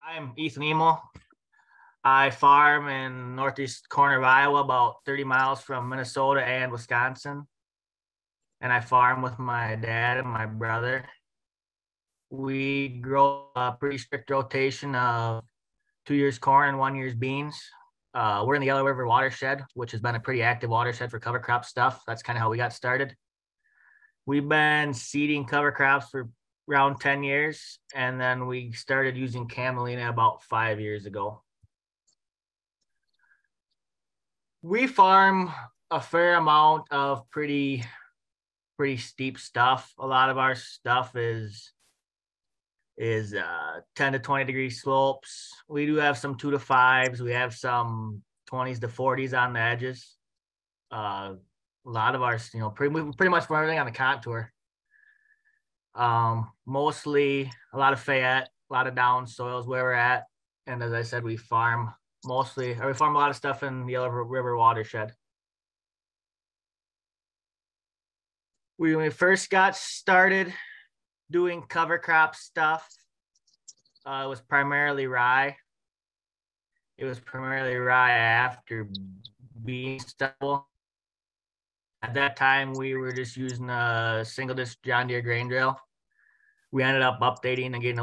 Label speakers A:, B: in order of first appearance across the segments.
A: I'm Ethan Imoehl. I farm in northeast corner of Iowa, about 30 miles from Minnesota and Wisconsin. And I farm with my dad and my brother. We grow a pretty strict rotation of 2 years corn and 1 year's beans. We're in the Yellow River watershed, which has been a pretty active watershed for cover crop stuff. That's kind of how we got started. We've been seeding cover crops for around 10 years, and then we started using Camelina about 5 years ago. We farm a fair amount of pretty steep stuff. A lot of our stuff is 10 to 20 degree slopes. We do have some 2 to 5s. We have some 20s to 40s on the edges. A lot of ours, pretty much from everything on the contour. Mostly a lot of Fayette, a lot of down soils where we're at. And as I said, we farm a lot of stuff in the Yellow River watershed. When we first got started doing cover crop stuff, it was primarily rye. It was primarily rye after bean stubble. At that time, we were just using a single disc John Deere grain drill. We ended up updating and getting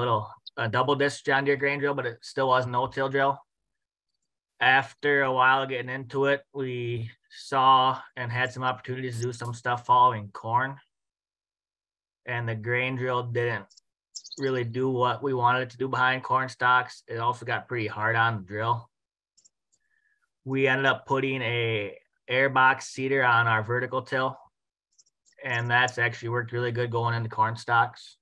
A: a double disc John Deere grain drill, but it still was no-till drill. After a while getting into it, we saw and had some opportunities to do some stuff following corn. And the grain drill didn't really do what we wanted it to do behind corn stalks. It also got pretty hard on the drill. We ended up putting a air box seeder on our vertical till, and that's actually worked really good going into corn stalks.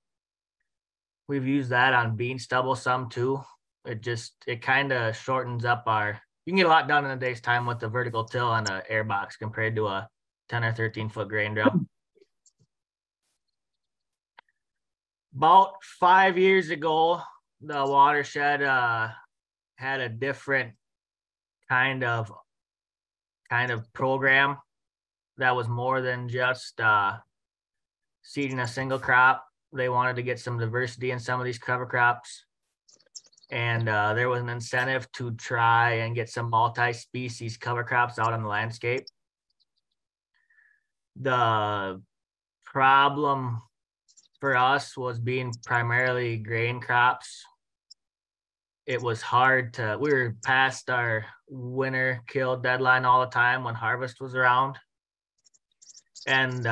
A: We've used that on bean stubble some too. It kind of shortens up you can get a lot done in a day's time with the vertical till and an air box compared to a 10 or 13 foot grain drill. About 5 years ago, the watershed had a different kind of program that was more than just seeding a single crop. They wanted to get some diversity in some of these cover crops. And there was an incentive to try and get some multi-species cover crops out on the landscape. The problem for us was being primarily grain crops. It was hard we were past our winter kill deadline all the time when harvest was around. And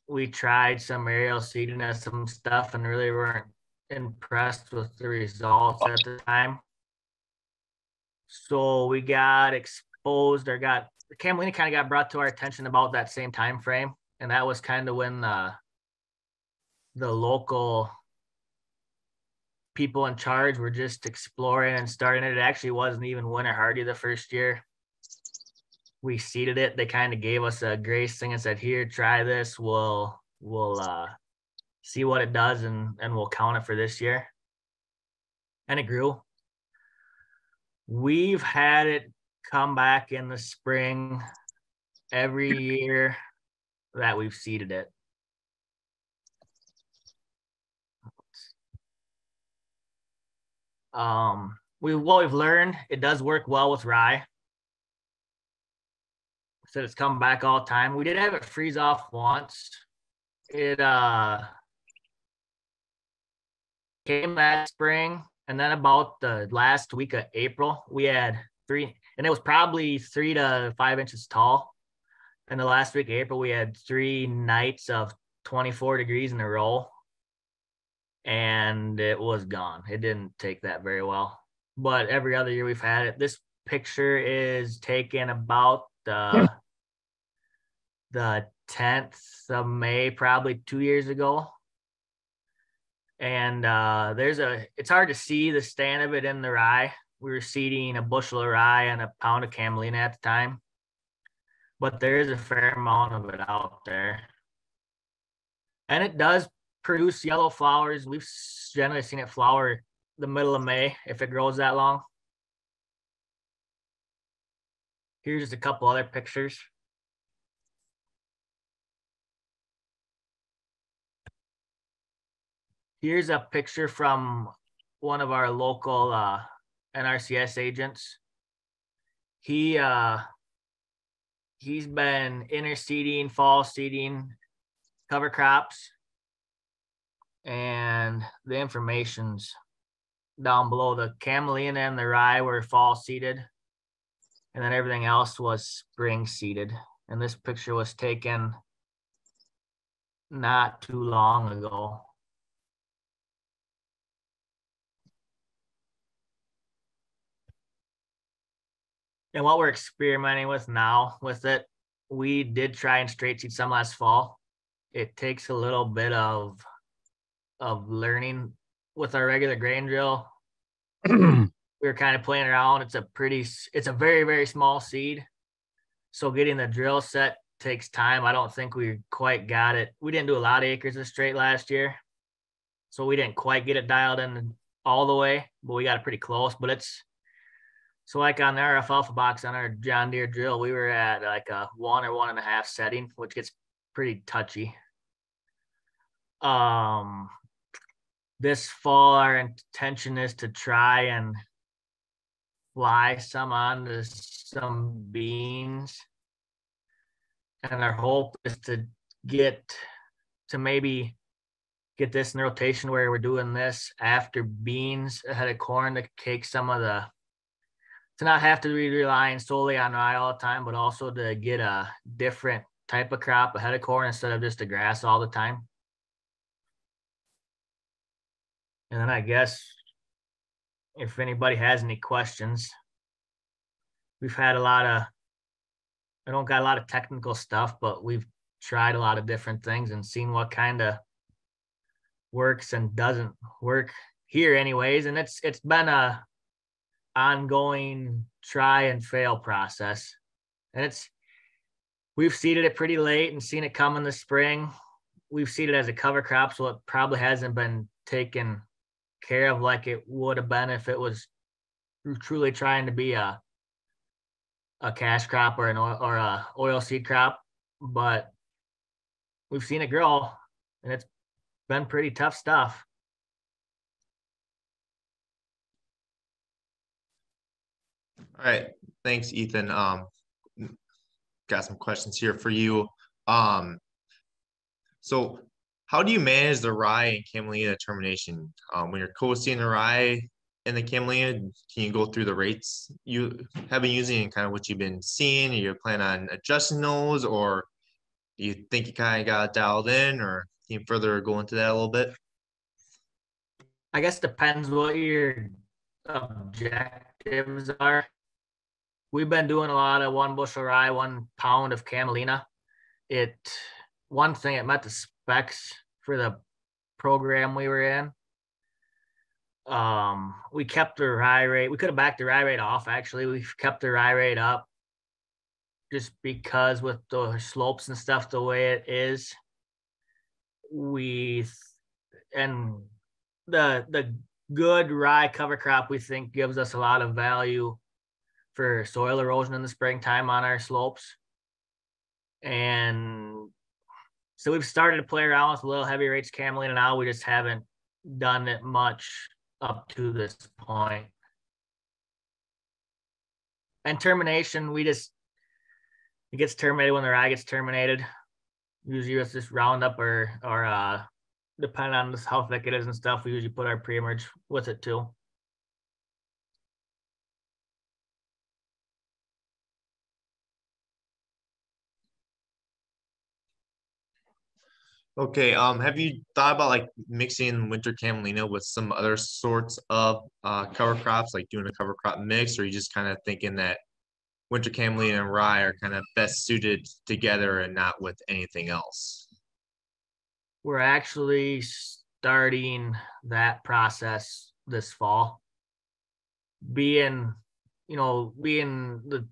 A: we tried some aerial seeding and some stuff and really weren't impressed with the results at the time. So we got exposed Camelina kind of got brought to our attention about that same time frame. And that was kind of when the local people in charge were just exploring and starting it. It actually wasn't even winter hardy the first year. We seeded it. They kind of gave us a grace thing and said, here, try this. We'll see what it does and we'll count it for this year. And it grew. We've had it come back in the spring every year that we've seeded it. What we've learned, it does work well with rye. So it's come back all the time. We did have it freeze off once. It came that spring, and then about the last week of April, we had 3, and it was probably 3 to 5 inches tall. And the last week of April, we had 3 nights of 24 degrees in a row, and it was gone. It didn't take that very well. But every other year we've had it. This picture is taken about the 10th of May, probably 2 years ago. And it's hard to see the stand of it in the rye. We were seeding a bushel of rye and a pound of Camelina at the time. But there is a fair amount of it out there. And it does produce yellow flowers. We've generally seen it flower the middle of May if it grows that long. Here's just a couple other pictures. Here's a picture from one of our local NRCS agents. He's been interseeding, fall seeding cover crops, and the information's down below. The Camelina and the rye were fall seeded, and then everything else was spring seeded. And this picture was taken not too long ago. And what we're experimenting with now with it, we did try and straight seed some last fall. It takes a little bit of learning with our regular grain drill. We were kind of playing around. It's a very, very small seed. So getting the drill set takes time. I don't think we quite got it. We didn't do a lot of acres of straight last year. So we didn't quite get it dialed in all the way, but we got it pretty close. But so like on our alfalfa box on our John Deere drill, we were at like a 1 or 1.5 setting, which gets pretty touchy. This fall, our intention is to try and fly some onto some beans. And our hope is to maybe get this in rotation where we're doing this after beans ahead of corn to take some of to not have to be relying solely on rye all the time, but also to get a different type of crop ahead of corn instead of just a grass all the time. And then I guess if anybody has any questions, we've had I don't got a lot of technical stuff, but we've tried a lot of different things and seen what kind of works and doesn't work here anyways. And it's been a ongoing try and fail process. And we've seeded it pretty late and seen it come in the spring. We've seeded it as a cover crop, so it probably hasn't been taken care of like it would have been if it was truly trying to be a cash crop or a oil seed crop. But we've seen it grow, and it's been pretty tough stuff.
B: All right, thanks, Ethan. Got some questions here for you. So how do you manage the rye and Camelina termination? When you're co-seeding the rye and the Camelina, can you go through the rates you have been using and kind of what you've been seeing? Are you plan on adjusting those, or do you think you kind of got dialed in, or can you further go into that a little bit?
A: I guess depends what your objectives are. We've been doing a lot of 1 bushel rye, 1 pound of Camelina. One thing, it met the specs for the program we were in. We kept the rye rate. We could have backed the rye rate off. Actually, we've kept the rye rate up just because with the slopes and stuff the way it is. And the good rye cover crop we think gives us a lot of value for soil erosion in the springtime on our slopes. And so we've started to play around with a little heavy rates Camelina now. We just haven't done it much up to this point. And termination, it gets terminated when the rye gets terminated. Usually it's just Roundup or depending on how thick it is and stuff, we usually put our pre-emerge with it too.
B: Okay, have you thought about like mixing winter Camelina with some other sorts of cover crops, like doing a cover crop mix, or are you just kind of thinking that winter Camelina and rye are kind of best suited together and not with anything else?
A: We're actually starting that process this fall. Being the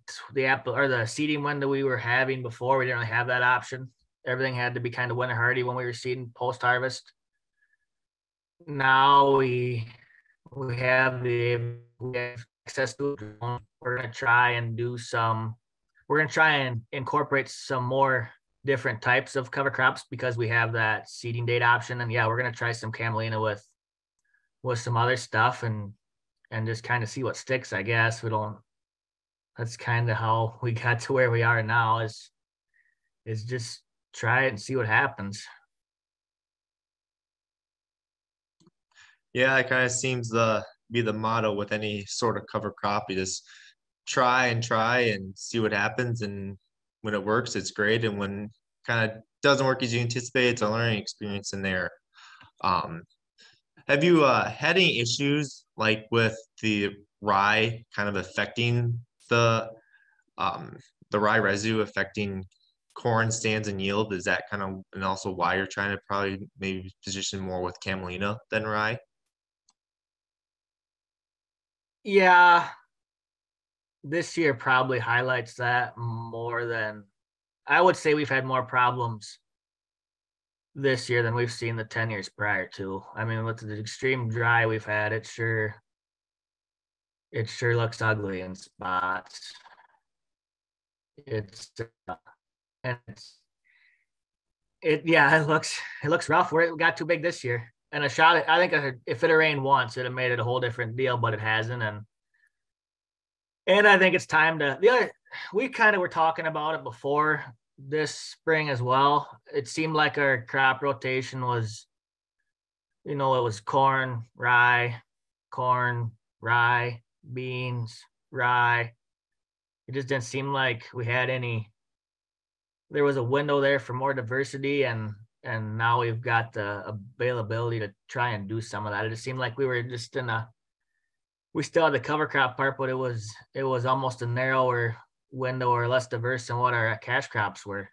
A: apple or the seeding window we were having before, we didn't really have that option. Everything had to be kind of winter hardy when we were seeding post harvest. Now we have access to it. We're gonna try and incorporate some more different types of cover crops because we have that seeding date option. And yeah, we're gonna try some Camelina with some other stuff and just kind of see what sticks, I guess. That's kind of how we got to where we are now is just try it and see what happens.
B: Yeah, it kind of seems to be the motto with any sort of cover crop. You just try and see what happens. And when it works, it's great. And when kind of doesn't work as you anticipate, it's a learning experience in there. Um, have you had any issues like with the rye kind of affecting um, the rye residue affecting corn stands and yield? Is that kind of and also why you're trying to probably maybe position more with Camelina than rye?
A: Yeah, this year probably highlights that more than I would say. We've had more problems this year than we've seen the 10 years prior to. I mean, with the extreme dry we've had, it sure looks ugly in spots. It's and yeah, it looks rough. We got too big this year. And a shot, I think if it had rained once, it'd have made it a whole different deal, but it hasn't. And I think it's time to we kind of were talking about it before this spring as well. It seemed like our crop rotation was, it was corn, rye, beans, rye. It just didn't seem like we had there was a window there for more diversity, and now we've got the availability to try and do some of that. It just seemed like we were just we still had the cover crop part, but it was almost a narrower window or less diverse than what our cash crops were.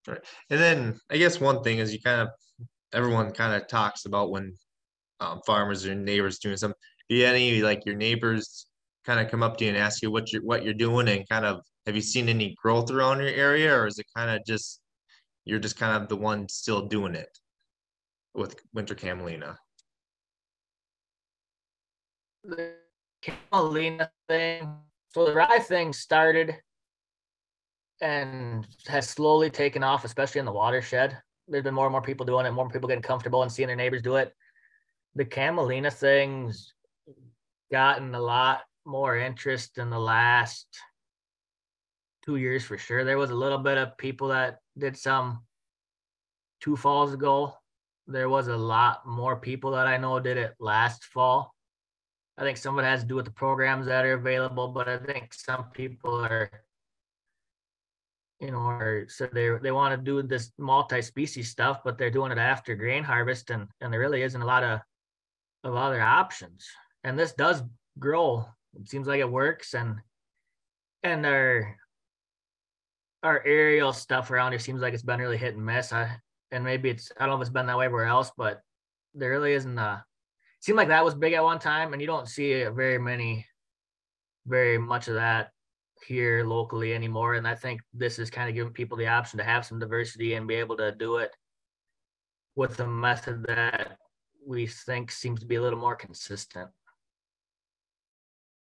B: Right. And then I guess one thing is everyone kind of talks about when farmers or neighbors doing something. Do you any like your neighbors kind of come up to you and ask you what you're doing and kind of have you seen any growth around your area, or is it kind of just you're just kind of the one still doing it with winter camelina?
A: The Camelina thing. So the rye thing started and has slowly taken off, especially in the watershed. There's been more and more people doing it, more people getting comfortable and seeing their neighbors do it. The Camelina thing's gotten a lot more interest in the last 2 years for sure. There was a little bit of people that did some 2 falls ago. There was a lot more people that I know did it last fall. I think some of it has to do with the programs that are available, but I think some people are, so they want to do this multi-species stuff, but they're doing it after grain harvest, and there really isn't a lot of other options. And this does grow. It seems like it works, and our aerial stuff around here seems like it's been really hit and miss. And maybe I don't know if it's been that way everywhere else, but there really isn't it seemed like that was big at one time, and you don't see very much of that here locally anymore. And I think this is kind of giving people the option to have some diversity and be able to do it with a method that we think seems to be a little more consistent.